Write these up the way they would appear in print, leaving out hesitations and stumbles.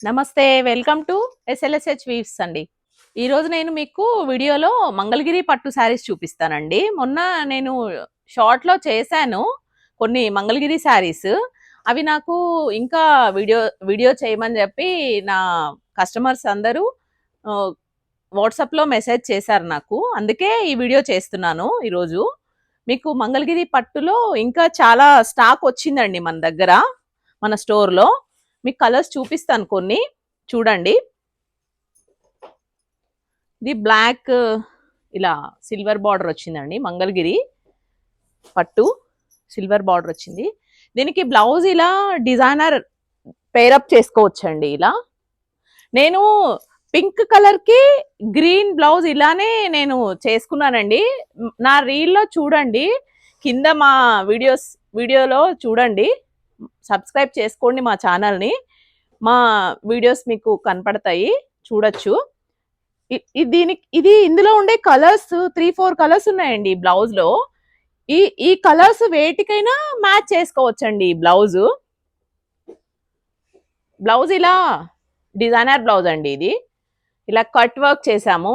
నమస్తే. Welcome to ఎస్ఎల్ఎస్హెచ్ weaves అండి. ఈరోజు నేను మీకు వీడియోలో మంగళగిరి పట్టు శారీస్ చూపిస్తానండి. మొన్న నేను షార్ట్‌లో చేశాను కొన్ని మంగళగిరి శారీస్. అవి నాకు ఇంకా వీడియో చేయమని చెప్పి నా కస్టమర్స్ అందరూ ఆహ్, వాట్సాప్‌లో మెసేజ్ చేశారు నాకు. అందుకే ఈ వీడియో చేస్తున్నాను ఈరోజు. మీకు మంగళగిరి పట్టులో ఇంకా చాలా స్టాక్ వచ్చిందండి మన దగ్గర, మన స్టోర్‌లో. మీకు కలర్స్ చూపిస్తాను కొన్ని, చూడండి. ఇది బ్లాక్, ఇలా సిల్వర్ బార్డర్ వచ్చిందండి. మంగళగిరి పట్టు సిల్వర్ బార్డర్ వచ్చింది. దీనికి బ్లౌజ్ ఇలా డిజైనర్ పేరప్ చేసుకోవచ్చండి. ఇలా నేను పింక్ కలర్ కి గ్రీన్ బ్లౌజ్ ఇలానే నేను చేసుకున్నానండి. నా రీల్లో చూడండి, కింద మా వీడియోలో చూడండి. సబ్స్క్రైబ్ చేసుకోండి మా ఛానల్ని. మా వీడియోస్ మీకు కనపడతాయి, చూడొచ్చు. ఇది ఇందులో ఉండే కలర్స్ 3-4 కలర్స్ ఉన్నాయండి బ్లౌజ్ లో. ఈ కలర్స్ వేటికైనా మ్యాచ్ చేసుకోవచ్చండి. బ్లౌజ్ ఇలా డిజైనర్ బ్లౌజ్ అండి. ఇది ఇలా కట్ వర్క్ చేసాము.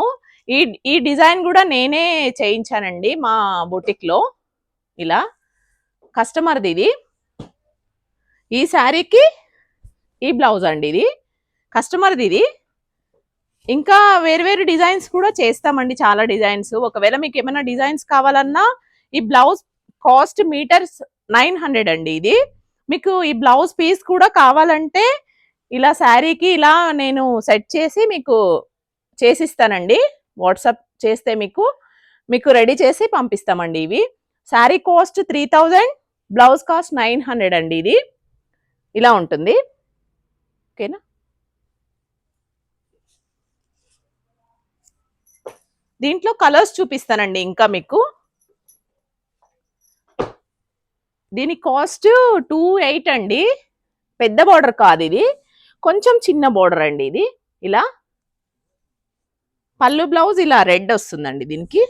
ఈ డిజైన్ కూడా నేనే చేయించానండి మా బుటిక్ లో. ఇలా కస్టమర్ది ఇది. ఈ శారీకి ఈ బ్లౌజ్ అండి, ఇది కస్టమర్ది. ఇది ఇంకా వేరు డిజైన్స్ కూడా చేస్తామండి, చాలా డిజైన్స్. ఒకవేళ మీకు ఏమైనా డిజైన్స్ కావాలన్నా ఈ బ్లౌజ్ కాస్ట్ మీటర్స్ 900 అండి. ఇది మీకు ఈ బ్లౌజ్ పీస్ కూడా కావాలంటే ఇలా శారీకి ఇలా నేను సెట్ చేసి మీకు చేసిస్తానండి. వాట్సాప్ చేస్తే మీకు రెడీ చేసి పంపిస్తామండి. ఇవి శారీ కాస్ట్ 3000, బ్లౌజ్ కాస్ట్ 900 అండి. ఇది ఇలా ఉంటుంది. ఓకేనా? దీంట్లో కలర్స్ చూపిస్తానండి ఇంకా మీకు. దీని కాస్ట్ 28 అండి. పెద్ద బార్డర్ కాదు, ఇది కొంచెం చిన్న బార్డర్ అండి. ఇది ఇలా పళ్ళు బ్లౌజ్ ఇలా రెడ్ వస్తుందండి. దీనికి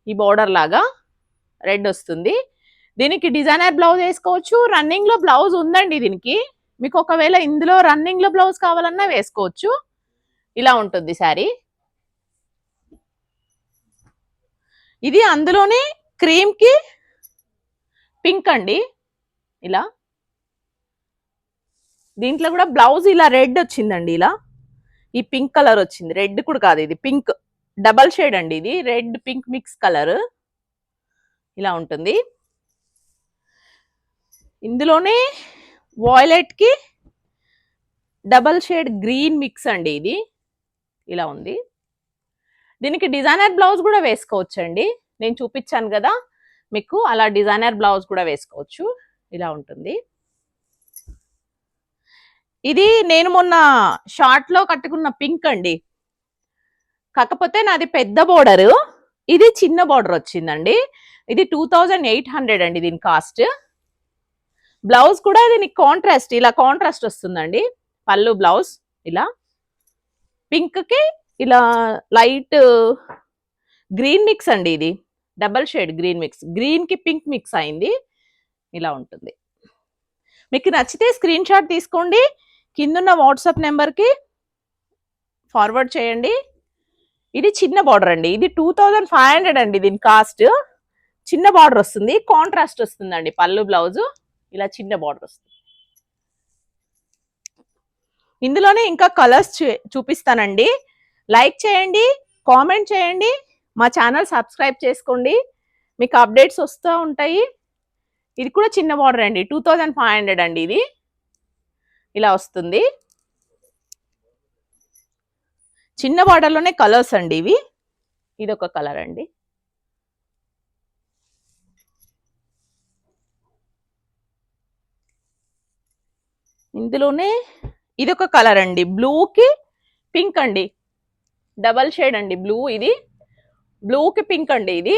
ఈ బార్డర్ లాగా రెడ్ వస్తుంది. దీనికి డిజైనర్ బ్లౌజ్ వేసుకోవచ్చు. రన్నింగ్ లో బ్లౌజ్ ఉందండి దీనికి. మీకు ఒకవేళ ఇందులో రన్నింగ్ లో బ్లౌజ్ కావాలన్నా వేసుకోవచ్చు. ఇలా ఉంటుంది శారీ. ఇది అందులోనే క్రీమ్ కి పింక్ అండి. ఇలా దీంట్లో కూడా బ్లౌజ్ ఇలా రెడ్ వచ్చిందండి. ఇలా ఈ పింక్ కలర్ వచ్చింది. రెడ్ కూడా కాదు, ఇది పింక్ డబల్ షేడ్ అండి. ఇది రెడ్ పింక్ మిక్స్ కలర్ ఇలా ఉంటుంది. ఇందులోనే వాయిలెట్ కి డబల్ షేడ్ గ్రీన్ మిక్స్ అండి. ఇది ఇలా ఉంది. దీనికి డిజైనర్ బ్లౌజ్ కూడా వేసుకోవచ్చండి. నేను చూపించాను కదా మీకు, అలా డిజైనర్ బ్లౌజ్ కూడా వేసుకోవచ్చు. ఇలా ఉంటుంది. ఇది నేను మొన్న షార్ట్ లో కట్టుకున్న పింక్ అండి. కాకపోతే నాది పెద్ద బోర్డర్, ఇది చిన్న బోర్డర్ వచ్చిందండి. ఇది 2800 అండి దీని కాస్ట్. బ్లౌజ్ కూడా దీనికి కాంట్రాస్ట్, ఇలా కాంట్రాస్ట్ వస్తుందండి. పళ్ళు బ్లౌజ్ ఇలా పింక్ కి ఇలా లైట్ గ్రీన్ మిక్స్ అండి. ఇది double shade green mix, green కి పింక్ మిక్స్ అయింది. ఇలా ఉంటుంది. మీకు నచ్చితే స్క్రీన్ షాట్ తీసుకోండి, కిందున్న వాట్సాప్ నెంబర్కి ఫార్వర్డ్ చేయండి. ఇది చిన్న బార్డర్ అండి. ఇది 2500 అండి దీని కాస్ట్. చిన్న బార్డర్ వస్తుంది, కాంట్రాస్ట్ వస్తుందండి. పళ్ళు బ్లౌజ్ ఇలా చిన్న బార్డర్ వస్తుంది. ఇందులోనే ఇంకా కలర్స్ చూపిస్తానండి. లైక్ చేయండి, కామెంట్ చేయండి, మా ఛానల్ సబ్స్క్రైబ్ చేసుకోండి. మీకు అప్డేట్స్ వస్తూ ఉంటాయి. ఇది కూడా చిన్న బార్డర్ అండి, 2500 అండి. ఇది ఇలా వస్తుంది. చిన్న బార్డర్లోనే కలర్స్ అండి ఇవి. ఇది ఒక కలర్ అండి. ఇందులోనే ఇది ఒక కలర్ అండి, బ్లూకి పింక్ అండి. డబల్ షేడ్ అండి బ్లూ. ఇది బ్లూకి పింక్ అండి. ఇది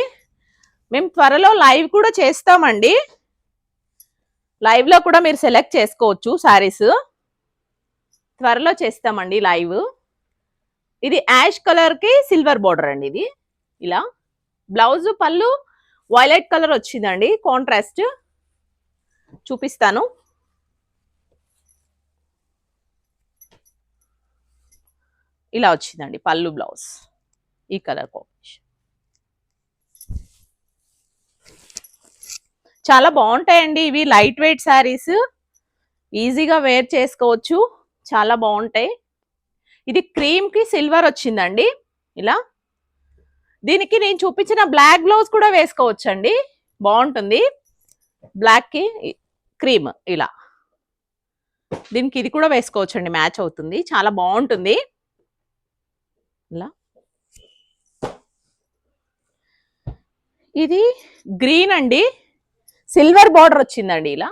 మేము త్వరలో లైవ్ కూడా చేస్తామండి. లైవ్ లో కూడా మీరు సెలెక్ట్ చేసుకోవచ్చు శారీస్. త్వరలో చేస్తామండి లైవ్. ఇది యాష్ కలర్ కి సిల్వర్ బార్డర్ అండి. ఇది ఇలా బ్లౌజ్ పళ్ళు వైలెట్ కలర్ వచ్చిందండి, కాంట్రాస్ట్. చూపిస్తాను. ఇలా వచ్చిందండి పళ్ళు బ్లౌజ్, ఈ కలర్ కాంబినేషన్. చాలా బాగుంటాయండి ఇవి, లైట్ వెయిట్ శారీస్, ఈజీగా వేర్ చేసుకోవచ్చు, చాలా బాగుంటాయి. ఇది క్రీమ్ కి సిల్వర్ వచ్చిందండి ఇలా. దీనికి నేను చూపించిన బ్లాక్ బ్లౌజ్ కూడా వేసుకోవచ్చండి, బాగుంటుంది. బ్లాక్ కి క్రీమ్ ఇలా, దీనికి ఇది కూడా వేసుకోవచ్చండి, మ్యాచ్ అవుతుంది, చాలా బాగుంటుంది ఇలా. ఇది గ్రీన్ అండి, సిల్వర్ బార్డర్ వచ్చిందండి ఇలా,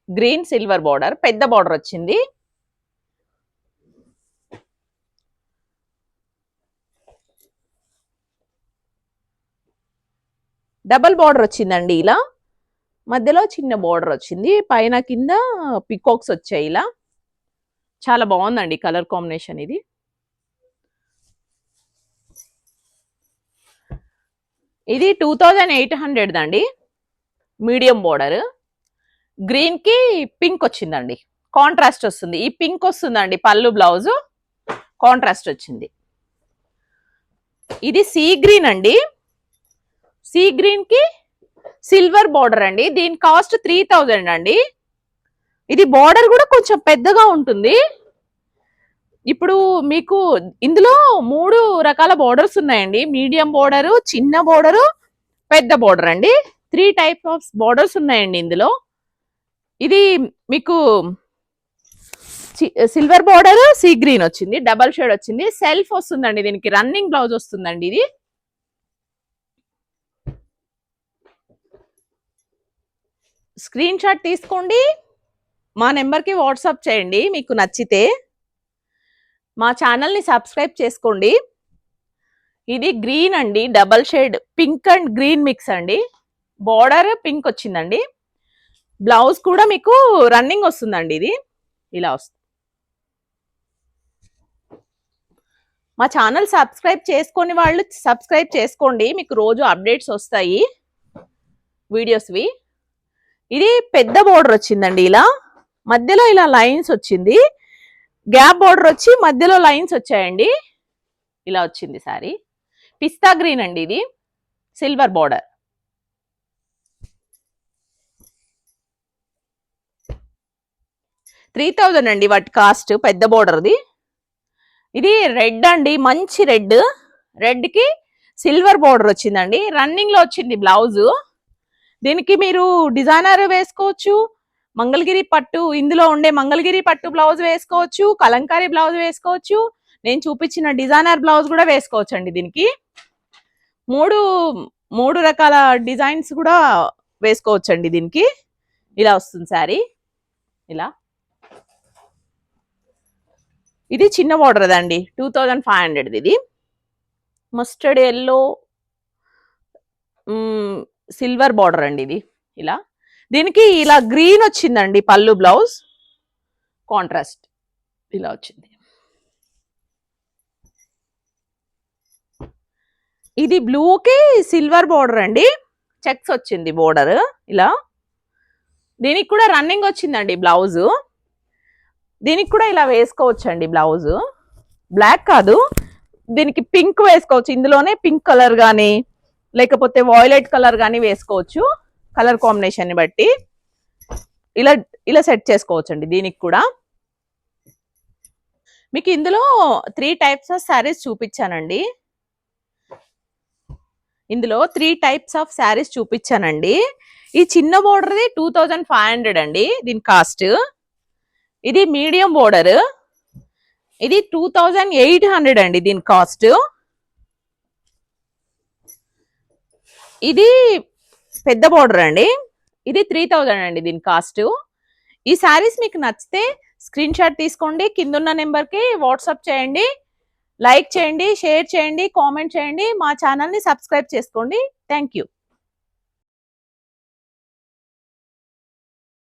గ్రీన్ సిల్వర్ బార్డర్, పెద్ద బార్డర్ వచ్చింది. డబల్ బార్డర్ వచ్చిందండి ఇలా, మధ్యలో చిన్న బార్డర్ వచ్చింది, పైన కింద పికాక్స్ వచ్చాయి ఇలా. చాలా బాగుందండి కలర్ కాంబినేషన్ ఇది. ఇది 2800 అండి, మీడియం బార్డర్, గ్రీన్ కి పింక్ వచ్చిందండి, కాంట్రాస్ట్ వస్తుంది. ఈ పింక్ వస్తుందండి పళ్ళు బ్లౌజ్, కాంట్రాస్ట్ వచ్చింది. ఇది సీ గ్రీన్ అండి, సీ గ్రీన్ కి సిల్వర్ బార్డర్ అండి, దీని కాస్ట్ 3000 అండి. ఇది బార్డర్ కూడా కొంచెం పెద్దగా ఉంటుంది. ఇప్పుడు మీకు ఇందులో 3 రకాల బార్డర్స్ ఉన్నాయండి, మీడియం బార్డర్, చిన్న బార్డర్, పెద్ద బార్డర్ అండి. 3 టైప్స్ ఆఫ్ బార్డర్స్ ఉన్నాయండి ఇందులో. ఇది మీకు సిల్వర్ బార్డర్, సీ గ్రీన్ వచ్చింది, డబల్ షేడ్ వచ్చింది, సెల్ఫ్ వస్తుందండి, దీనికి రన్నింగ్ బ్లౌజ్ వస్తుందండి. ఇది స్క్రీన్ షాట్ తీసుకోండి, మా నెంబర్కి వాట్సాప్ చేయండి మీకు నచ్చితే. మా ఛానల్ని సబ్స్క్రైబ్ చేసుకోండి. ఇది గ్రీన్ అండి, double shade pink and green mix అండి, బార్డర్ పింక్ వచ్చిందండి, బ్లౌజ్ కూడా మీకు రన్నింగ్ వస్తుందండి, ఇది ఇలా వస్తుంది. మా ఛానల్ సబ్స్క్రైబ్ చేసుకొని వాళ్ళు సబ్స్క్రైబ్ చేసుకోండి, మీకు రోజు అప్డేట్స్ వస్తాయి వీడియోస్వి. ఇది పెద్ద బార్డర్ వచ్చిందండి ఇలా, మధ్యలో ఇలా లైన్స్ వచ్చింది, గ్యాప్ బార్డర్ వచ్చి మధ్యలో లైన్స్ వచ్చాయండి, ఇలా వచ్చింది సారీ. పిస్తా గ్రీన్ అండి, ఇది సిల్వర్ బార్డర్. $3000 అండి వాటి కాస్ట్, పెద్ద బార్డర్ది. ఇది రెడ్ అండి, మంచి రెడ్, రెడ్ కి సిల్వర్ బార్డర్ వచ్చిందండి, రన్నింగ్ లో వచ్చింది బ్లౌజ్. దీనికి మీరు డిజైనర్ వేసుకోవచ్చు, మంగళగిరి పట్టు, ఇందులో ఉండే మంగళగిరి పట్టు బ్లౌజ్ వేసుకోవచ్చు, కలంకారీ బ్లౌజ్ వేసుకోవచ్చు, నేను చూపించిన డిజైనర్ బ్లౌజ్ కూడా వేసుకోవచ్చు అండి. దీనికి మూడు రకాల డిజైన్స్ కూడా వేసుకోవచ్చు అండి. దీనికి ఇలా వస్తుంది శారీ ఇలా. ఇది చిన్న బార్డర్ అండి, 2500. ఇది మస్టర్డ్ ఎల్లో సిల్వర్ బార్డర్ అండి, ఇది ఇలా. దీనికి ఇలా గ్రీన్ వచ్చిందండి పళ్ళు బ్లౌజ్, కాంట్రాస్ట్ ఇలా వచ్చింది. ఇది బ్లూకి సిల్వర్ బార్డర్ అండి, చెక్స్ వచ్చింది బార్డర్ ఇలా. దీనికి కూడా రన్నింగ్ వచ్చిందండి బ్లౌజ్, దీనికి కూడా ఇలా వేసుకోవచ్చండి బ్లౌజ్, బ్లాక్ కాదు, దీనికి పింక్ వేసుకోవచ్చు, ఇందులోనే పింక్ కలర్ కానీ లేకపోతే వాయిలెట్ కలర్ కానీ వేసుకోవచ్చు, కలర్ కాంబినేషన్ ని బట్టి ఇలా ఇలా సెట్ చేసుకోవచ్చు అండి. దీనికి కూడా మీకు ఇందులో 3 టైప్స్ ఆఫ్ శారీస్ చూపించానండి, ఇందులో 3 టైప్స్ ఆఫ్ శారీస్ చూపించానండి. ఈ చిన్న బోర్డర్ది 2500 అండి దీని కాస్ట్. ఇది మీడియం బోర్డర్, ఇది 2800 అండి దీని కాస్ట్. ఇది పెద్ద బోర్డర్ అండి, ఇది 3000 అండి దీని కాస్ట్. ఈ శారీస్ మీకు నచ్చితే స్క్రీన్ షాట్ తీసుకోండి, కిందున్న నెంబర్కి వాట్సాప్ చేయండి, లైక్ చేయండి, షేర్ చేయండి, కామెంట్ చేయండి, మా ఛానల్ని సబ్స్క్రైబ్ చేసుకోండి. Thank you.